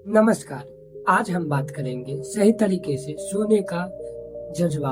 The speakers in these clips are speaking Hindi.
नमस्कार। आज हम बात करेंगे सही तरीके से सोने का जज्बा।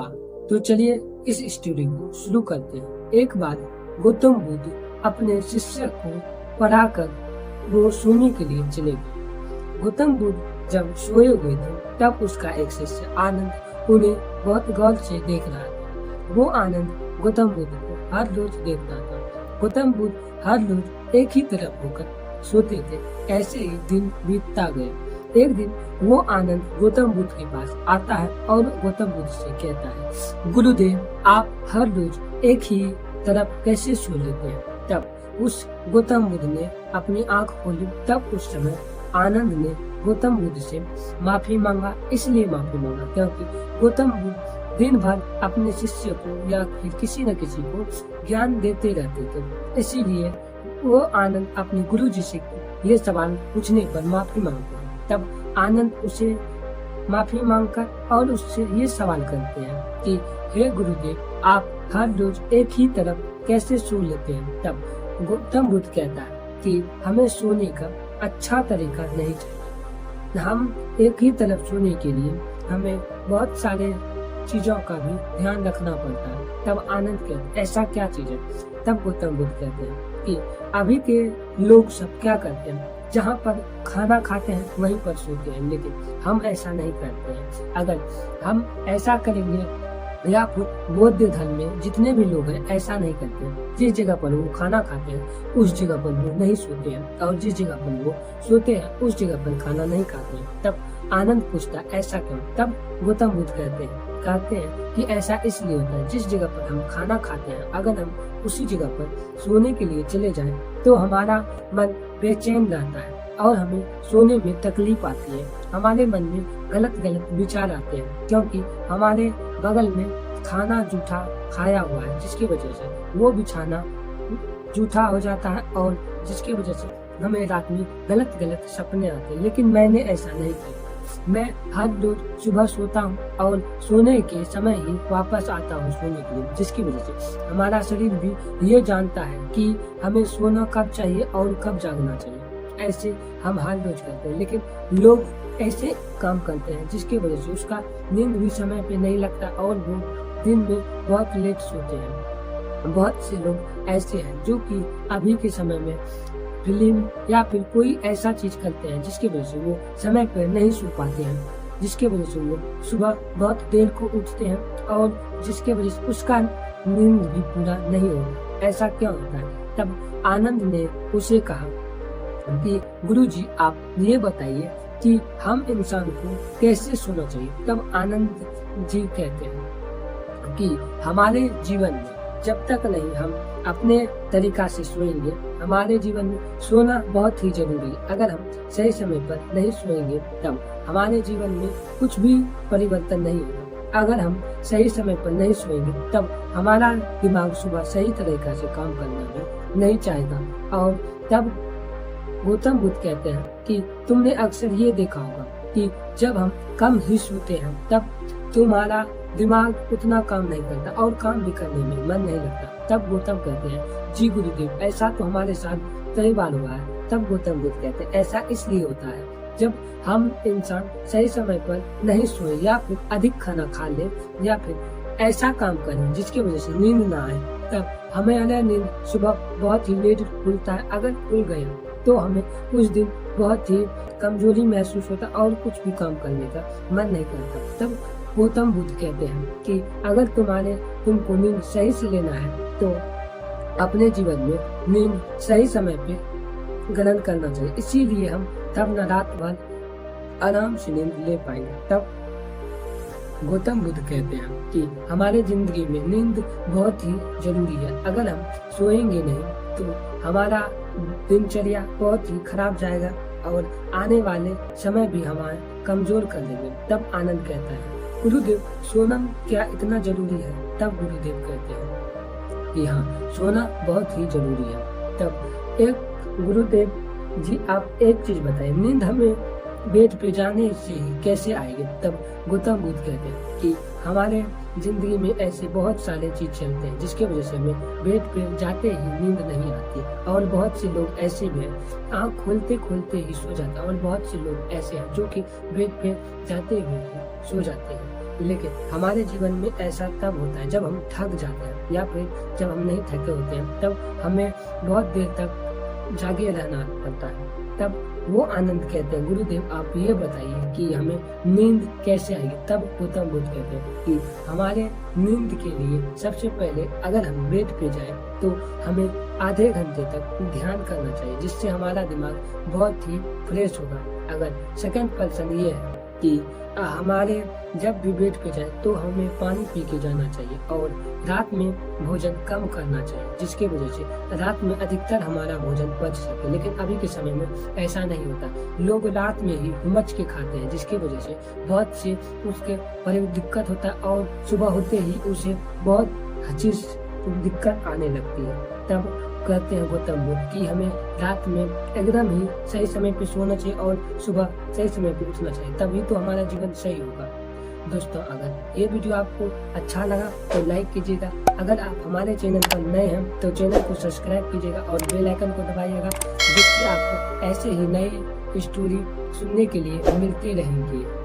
तो चलिए इस स्टोरी को शुरू करते हैं। एक बार गौतम बुद्ध अपने शिष्य को पढ़ाकर वो सोने के लिए चले गए। गौतम बुद्ध जब सोए हुए थे तब उसका एक शिष्य आनंद उन्हें बहुत गौर से देख रहा था। वो आनंद गौतम बुद्ध को हर रोज देखता था। गौतम बुद्ध हर रोज एक ही तरफ होकर सोते थे। ऐसे ही दिन बीतता गया। एक दिन वो आनंद गौतम बुद्ध के पास आता है और गौतम बुद्ध से कहता है, गुरुदेव, आप हर रोज एक ही तरफ कैसे सो लेते हैं? तब उस गौतम बुद्ध ने अपनी आंख खोली। तब उस समय आनंद ने गौतम बुद्ध से माफी मांगा। इसलिए माफी मांगा क्योंकि गौतम बुद्ध दिन भर अपने शिष्य को या फिर किसी न किसी को ज्ञान देते रहते थे। इसीलिए वो आनंद अपने गुरु जी से ये सवाल पूछने पर माफी मांगते हैं। तब आनंद उसे माफी मांगकर और उससे ये सवाल करते हैं कि हे गुरुदेव, आप हर रोज एक ही तरफ कैसे सो लेते हैं? तब गौतम बुद्ध कहता है कि हमें सोने का अच्छा तरीका नहीं चाहिए। हम एक ही तरफ सोने के लिए हमें बहुत सारे चीजों का भी ध्यान रखना पड़ता है। तब आनंद कहते हैं, ऐसा क्या चीज है? तब गौतम बुद्ध कहते हैं कि अभी के लोग सब क्या करते हैं, जहाँ पर खाना खाते हैं वहीं पर सोते हैं, लेकिन हम ऐसा नहीं करते हैं। अगर हम ऐसा करेंगे या फिर बौद्ध धर्म में जितने भी लोग हैं ऐसा नहीं करते हैं। जिस जगह पर वो खाना खाते हैं उस जगह पर वो नहीं सोते हैं और जिस जगह पर वो सोते हैं उस जगह पर खाना नहीं खाते हैं। तब आनंद पूछता है, ऐसा क्यों? तब गौतम बुद्ध कहते हैं कि ऐसा इसलिए होता है, जिस जगह पर हम खाना खाते हैं अगर हम उसी जगह पर सोने के लिए चले जाएं तो हमारा मन बेचैन रहता है और हमें सोने में तकलीफ आती है। हमारे मन में गलत गलत विचार आते हैं क्योंकि हमारे बगल में खाना जूठा खाया हुआ है, जिसकी वजह से वो बिछाना जूठा हो जाता है और जिसकी वजह से हमें रात में गलत गलत सपने आते हैं। लेकिन मैंने ऐसा नहीं किया। मैं हर रोज सुबह सोता हूँ और सोने के समय ही वापस आता हूँ सोने के लिए, जिसकी वजह से हमारा शरीर भी ये जानता है कि हमें सोना कब चाहिए और कब जागना चाहिए। ऐसे हम हर रोज करते हैं, लेकिन लोग ऐसे काम करते हैं जिसकी वजह से उसका नींद भी समय पे नहीं लगता और वो दिन में बहुत लेट सोते हैं। बहुत से लोग ऐसे हैं जो कि अभी के समय में फिल्म या फिर कोई ऐसा चीज करते हैं जिसकी वजह से वो समय पर नहीं सो पाते हैं, जिसके वजह से वो सुबह बहुत देर को उठते हैं और जिसके वजह से उसका नींद भी पूरा नहीं होता। ऐसा क्यों होता है? तब आनंद ने उसे कहा कि गुरुजी, आप ये बताइए कि हम इंसान को कैसे सोना चाहिए। तब आनंद जी कहते हैं कि हमारे जीवन में जब तक नहीं हम अपने तरीका से सोएंगे, हमारे जीवन में सोना बहुत ही जरूरी है। अगर हम सही समय पर नहीं सोएंगे तब हमारे जीवन में कुछ भी परिवर्तन नहीं होगा। अगर हम सही समय पर नहीं सोएंगे तब हमारा दिमाग सुबह सही तरीका से काम करना भी नहीं चाहेगा। और तब गौतम बुद्ध कहते हैं कि तुमने अक्सर ये देखा होगा कि जब हम कम ही सोते हैं तब तुम्हारा दिमाग उतना काम नहीं करता और काम भी करने में मन नहीं लगता। तब गौतम कहते हैं, जी गुरुदेव, ऐसा तो हमारे साथ कई बार हुआ है। तब गौतम बुद्ध कहते हैं, ऐसा इसलिए होता है जब हम इंसान सही समय पर नहीं सोए या फिर अधिक खाना खा ले या फिर ऐसा काम करें जिसकी वजह से नींद ना आए, तब हमें नींद सुबह बहुत ही लेट खुलता है। अगर खुल गया तो हमें उस दिन बहुत ही कमजोरी महसूस होता और कुछ भी काम करने का मन नहीं करता। तब गौतम बुद्ध कहते हैं कि अगर तुमको नींद सही से लेना है तो अपने जीवन में नींद सही समय पे ग्रहण करना चाहिए। इसीलिए हम तब न रात भर आराम से नींद ले पाएंगे। तब गौतम बुद्ध कहते हैं कि हमारे जिंदगी में नींद बहुत ही जरूरी है। अगर हम सोएंगे नहीं तो हमारा दिनचर्या बहुत ही खराब जाएगा और आने वाले समय भी हमारे कमजोर कर देंगे। तब आनंद कहता है, गुरुदेव, सोना क्या इतना जरूरी है? तब गुरुदेव कहते हैं कि हाँ, सोना बहुत ही जरूरी है। तब एक गुरुदेव जी, आप एक चीज बताइए, नींद हमें बेड पे जाने से ही कैसे आएगी। तब गौतम बुद्ध कहते हैं कि हमारे जिंदगी में ऐसे बहुत सारे चीज चलते हैं जिसके वजह से हमें बेड पे जाते ही नींद नहीं आती, और बहुत से लोग ऐसे भी हैं आँख खोलते खोलते ही सो जाते हैं, और बहुत से लोग ऐसे हैं जो कि बेड पे जाते हुए ही सो जाते हैं। लेकिन हमारे जीवन में ऐसा तब होता है जब हम थक जाते हैं, या फिर जब हम नहीं थके होते हैं, तब हमें बहुत देर तक जागे रहना पड़ता है। तब वो आनंद कहते हैं, गुरुदेव आप ये बताइए कि हमें नींद कैसे आएगी। तब गौतम बुद्ध कहते हैं कि हमारे नींद के लिए सबसे पहले अगर हम बेड पे जाएं तो हमें आधे घंटे तक ध्यान करना चाहिए, जिससे हमारा दिमाग बहुत ही फ्रेश होगा। अगर सेकंड पर्सन ये है कि हमारे जब भी बेड पे जाए तो हमें पानी पी के जाना चाहिए, और रात में भोजन कम करना चाहिए, जिसके वजह से रात में अधिकतर हमारा भोजन पच सके। लेकिन अभी के समय में ऐसा नहीं होता, लोग रात में ही मच के खाते हैं, जिसके वजह से बहुत से उसके पर दिक्कत होता है, और सुबह होते ही उसे बहुत चीज दिक्कत आने लगती है। तब कहते हैं गौतम बुद्ध कि हमें रात में एकदम ही सही समय पे सोना चाहिए और सुबह सही समय पे उठना चाहिए, तभी तो हमारा जीवन सही होगा। दोस्तों, अगर ये वीडियो आपको अच्छा लगा तो लाइक कीजिएगा। अगर आप हमारे चैनल पर नए हैं तो चैनल को सब्सक्राइब कीजिएगा और बेल आइकन को दबाइएगा, जिससे आपको ऐसे ही नए स्टोरी सुनने के लिए मिलते रहेंगे।